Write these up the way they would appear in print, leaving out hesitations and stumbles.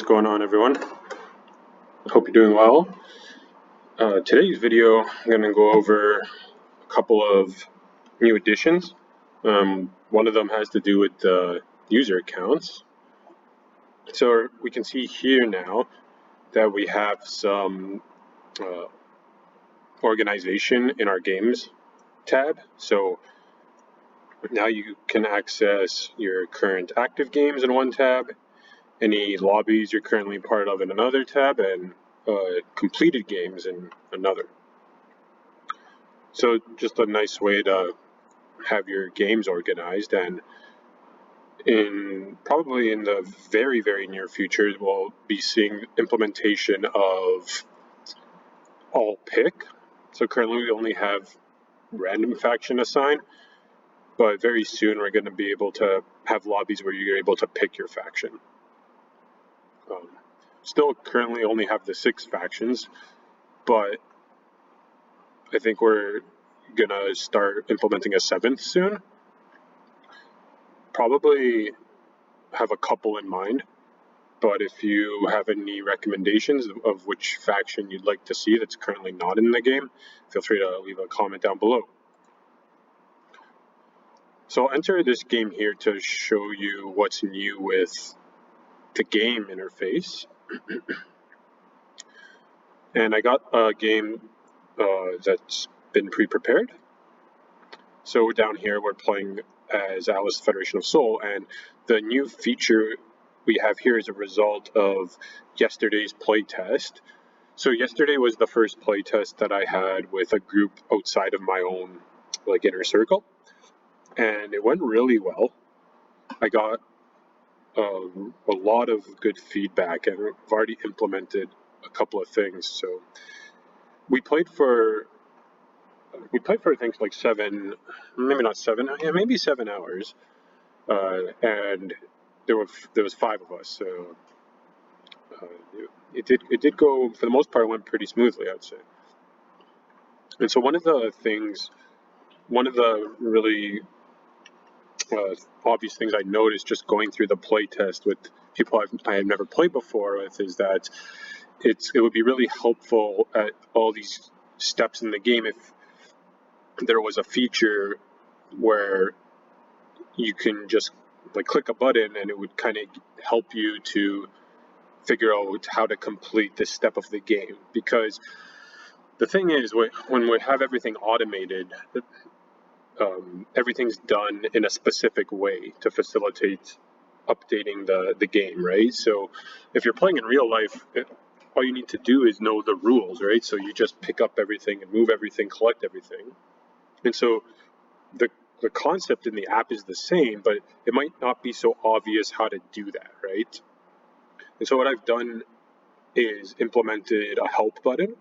going on, everyone? I hope you're doing well. Today's video, I'm going to go over a couple of new additions. One of them has to do with the user accounts. So we can see here now that we have some organization in our games tab. So now you can access your current active games in one tab, any lobbies you're currently part of in another tab, and completed games in another. So just a nice way to have your games organized, and probably in the very, very near future, we'll be seeing implementation of all pick. So currently we only have random faction assigned, but very soon we're going to be able to have lobbies where you're able to pick your faction. Still currently only have the 6 factions, but I think we're gonna start implementing a 7th soon. Probably have a couple in mind, but if you have any recommendations of which faction you'd like to see that's currently not in the game, feel free to leave a comment down below. So I'll enter this game here to show you what's new with the game interface. And I got a game that's been pre-prepared. So down here we're playing as Alice Federation of Soul, and the new feature we have here is a result of yesterday's playtest. So yesterday was the first playtest that I had with a group outside of my own inner circle, and it went really well. I got a lot of good feedback, and I've already implemented a couple of things. So we played for I think like 7, maybe not 7, yeah, maybe 7 hours, and there was 5 of us. So it did go, for the most part, it went pretty smoothly, I'd say. And so one of the really obvious things I noticed just going through the play test with people I have never played before with is that it would be really helpful at all these steps in the game if there was a feature where you can just click a button and it would kind of help you to figure out how to complete this step of the game. Because the thing is, when we have everything automated, everything's done in a specific way to facilitate updating the game, right? So if you're playing in real life, all you need to do is know the rules, right? So you just pick up everything and move everything, collect everything. And so the concept in the app is the same, but it might not be so obvious how to do that, right? And so what I've done is implemented a help button,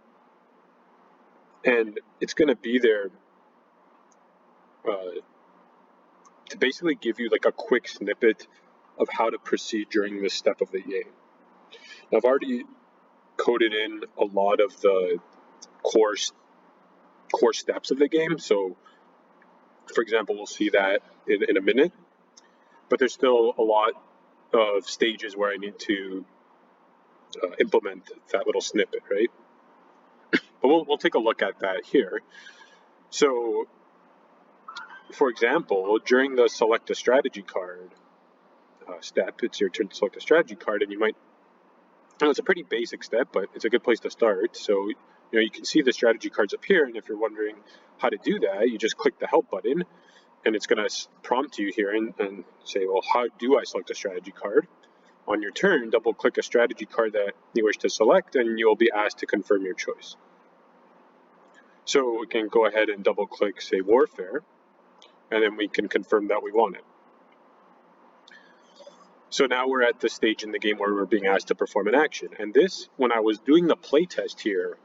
and it's going to be there to basically give you a quick snippet of how to proceed during this step of the game. Now, I've already coded in a lot of the core steps of the game. So, for example, we'll see that in a minute, but there's still a lot of stages where I need to implement that little snippet, right? But we'll take a look at that here. So, for example, during the select a strategy card step, it's your turn to select a strategy card, and you might, it's a pretty basic step, but it's a good place to start. So, you can see the strategy cards up here, and if you're wondering how to do that, you just click the help button, and it's going to prompt you here and say, well, how do I select a strategy card? On your turn, double click a strategy card that you wish to select, and you'll be asked to confirm your choice. So we can go ahead and double click, say, Warfare, and then we can confirm that we want it. So now we're at the stage in the game where we're being asked to perform an action. And this, when I was doing the playtest here,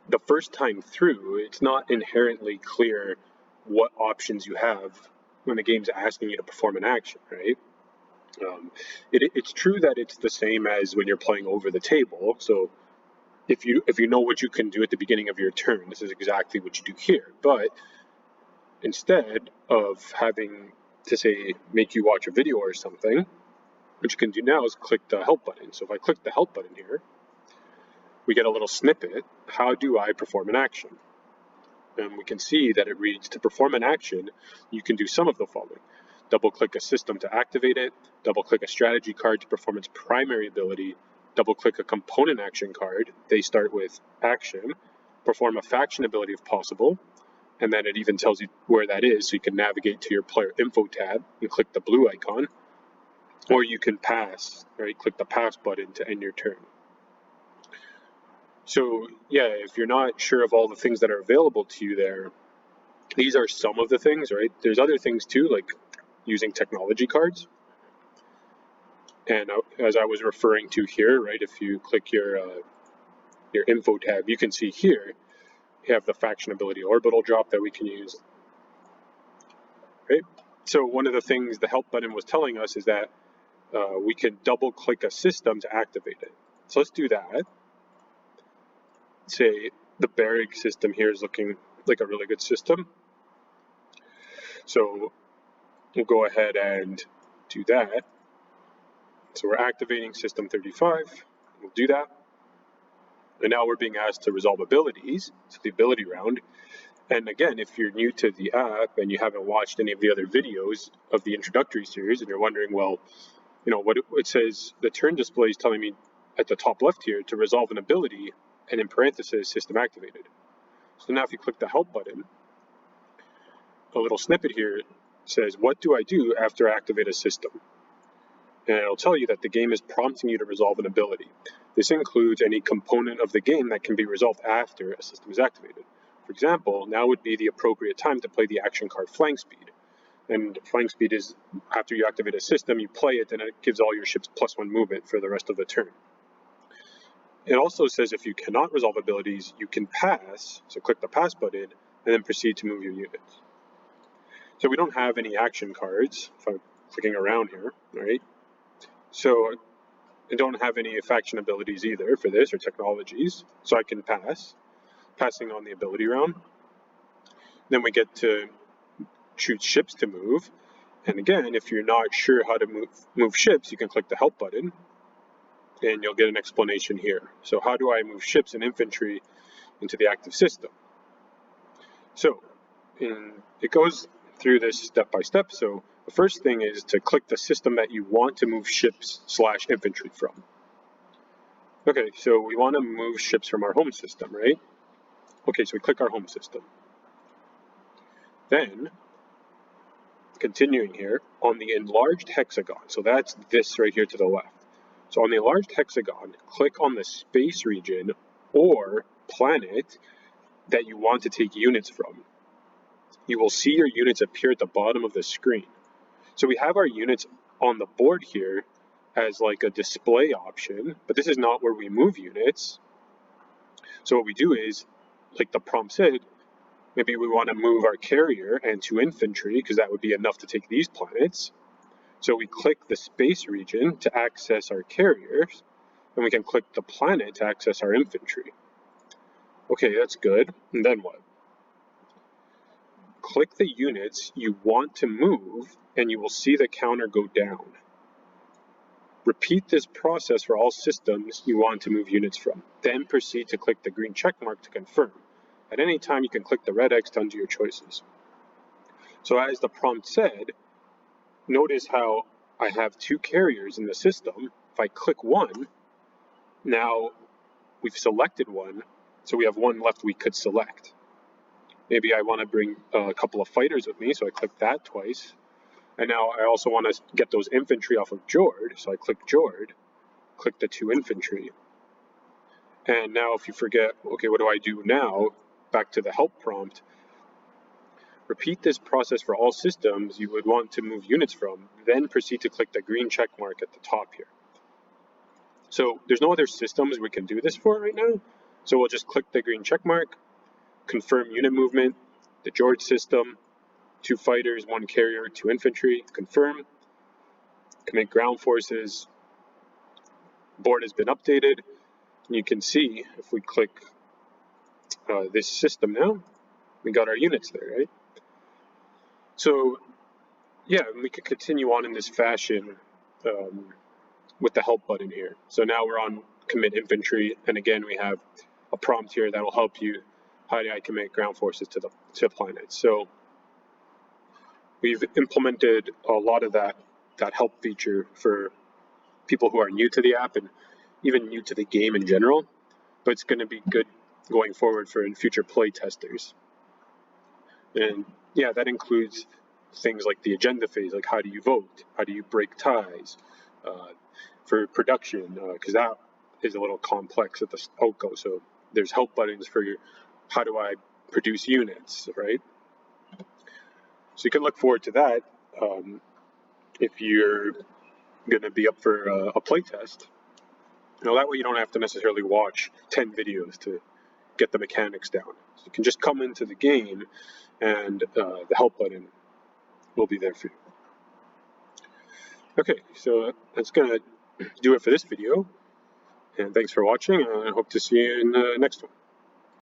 the first time through, it's not inherently clear what options you have when the game's asking you to perform an action, right? It's true that it's the same as when you're playing over the table. So if you know what you can do at the beginning of your turn, this is exactly what you do here. But instead of having to say make you watch a video or something, what you can do now is click the help button. So if I click the help button here, we get a little snippet. How do I perform an action? And we can see that it reads, to perform an action, you can do some of the following. Double click a system to activate it, double click a strategy card to perform its primary ability, double click a component action card, they start with action, perform a faction ability if possible, and then it even tells you where that is, so you can navigate to your player info tab and click the blue icon, or you can pass, right? Click the pass button to end your turn. So yeah, if you're not sure of all the things that are available to you there, these are some of the things, right? There's other things too, like using technology cards. And as I was referring to here, right, if you click your info tab, you can see here, you have the faction ability orbital drop that we can use, right? So one of the things the help button was telling us is that we can double click a system to activate it. So let's do that. Say the barrack system here is looking like a really good system. So we'll go ahead and do that. So we're activating system 35. We'll do that. And now we're being asked to resolve abilities, so the ability round. And again, if you're new to the app and you haven't watched any of the other videos of the introductory series and you're wondering, well, you know, what it says, the turn display is telling me at the top left here to resolve an ability, and in parentheses, system activated. So now if you click the help button, a little snippet here says, what do I do after I activate a system? And it'll tell you that the game is prompting you to resolve an ability. This includes any component of the game that can be resolved after a system is activated. For example, now would be the appropriate time to play the action card Flank Speed. And Flank Speed is, after you activate a system, you play it and it gives all your ships +1 movement for the rest of the turn. It also says if you cannot resolve abilities, you can pass, so click the pass button, and then proceed to move your units. So we don't have any action cards, if I'm clicking around here, right? So I don't have any faction abilities either for this, or technologies, so I can pass, passing on the ability round. Then we get to choose ships to move, and again, if you're not sure how to move ships, you can click the help button, and you'll get an explanation here. So how do I move ships and infantry into the active system? So it goes through this step by step. So the first thing is to click the system that you want to move ships / infantry from. Okay, so we want to move ships from our home system, right? Okay, so we click our home system. Then, continuing here, on the enlarged hexagon, so that's this right here to the left. So on the enlarged hexagon, click on the space region or planet that you want to take units from. You will see your units appear at the bottom of the screen. So we have our units on the board here as like a display option, but this is not where we move units. So what we do is, like the prompt said, maybe we want to move our carrier and 2 infantry because that would be enough to take these planets. So we click the space region to access our carriers, and we can click the planet to access our infantry. Okay, that's good. And then what? Click the units you want to move, and you will see the counter go down. Repeat this process for all systems you want to move units from. Then proceed to click the green check mark to confirm. At any time, you can click the red X to undo your choices. So as the prompt said, notice how I have 2 carriers in the system. If I click one, now we've selected one, so we have one left we could select. Maybe I want to bring a couple of fighters with me, so I click that twice. And now I also want to get those infantry off of Jord, so I click Jord, click the 2 infantry. And now if you forget, okay, what do I do now? Back to the help prompt. Repeat this process for all systems you would want to move units from, then proceed to click the green check mark at the top here. So there's no other systems we can do this for right now, so we'll just click the green check mark, confirm unit movement, the Jord system, 2 fighters, 1 carrier, 2 infantry, confirm, commit ground forces, board has been updated, and you can see if we click this system now, we got our units there, right? So yeah, we could continue on in this fashion with the help button here. So now we're on commit infantry, and again we have a prompt here that will help you how do I commit ground forces to the planet. So we've implemented a lot of that help feature for people who are new to the app and even new to the game in general, but it's going to be good going forward for future play testers. And yeah, that includes things like the agenda phase, like how do you vote, how do you break ties, for production, because that is a little complex at the outgo. So there's help buttons for how do I produce units, right? So you can look forward to that if you're going to be up for a play test. That way you don't have to necessarily watch 10 videos to get the mechanics down. So you can just come into the game and the help button will be there for you. Okay, so that's going to do it for this video. And thanks for watching, and I hope to see you in the next one.